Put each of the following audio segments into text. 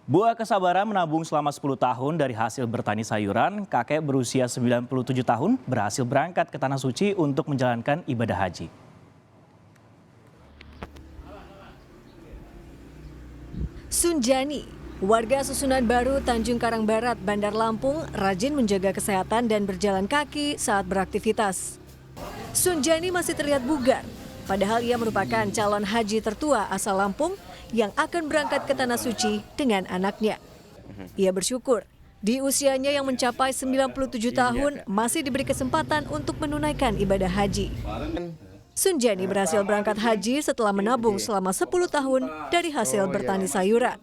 Buah kesabaran menabung selama 10 tahun dari hasil bertani sayuran, kakek berusia 97 tahun berhasil berangkat ke Tanah Suci untuk menjalankan ibadah haji. Sunjani, warga Susunan Baru Tanjung Karang Barat, Bandar Lampung, rajin menjaga kesehatan dan berjalan kaki saat beraktivitas. Sunjani masih terlihat bugar, padahal ia merupakan calon haji tertua asal Lampung yang akan berangkat ke Tanah Suci dengan anaknya. Ia bersyukur di usianya yang mencapai 97 tahun masih diberi kesempatan untuk menunaikan ibadah haji. Sunjani berhasil berangkat haji setelah menabung selama 10 tahun dari hasil bertani sayuran.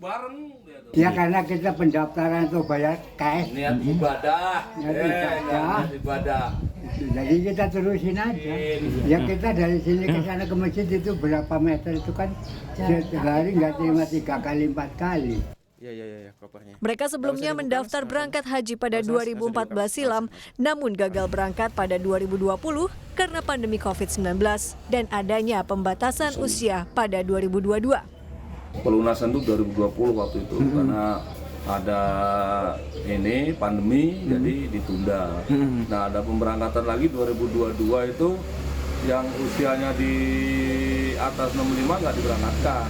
Ya karena kita pendaftaran itu bayar cash. Niat ibadah. Niat ibadah. Jadi kita terusin aja. Ya kita dari sini ke sana ke masjid itu berapa meter itu kan sehari nggak cuma 3 kali 4 kali. Iya, kopernya. Mereka sebelumnya mendaftar berangkat haji pada 2014 silam, namun gagal berangkat pada 2020 karena pandemi COVID-19 dan adanya pembatasan usia pada 2022. Pelunasan itu 2020 waktu itu karena ada ini pandemi jadi ditunda. Nah ada pemberangkatan lagi 2022 itu yang usianya di atas 65 nggak diberangkatkan.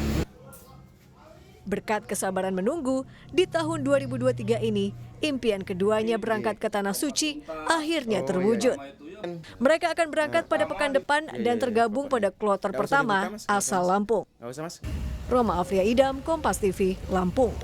Berkat kesabaran menunggu, di tahun 2023 ini impian keduanya berangkat ke Tanah Suci akhirnya terwujud. Mereka akan berangkat pada pekan depan dan tergabung pada kloter pertama asal Lampung. Roma Afria Idam, Kompas TV, Lampung.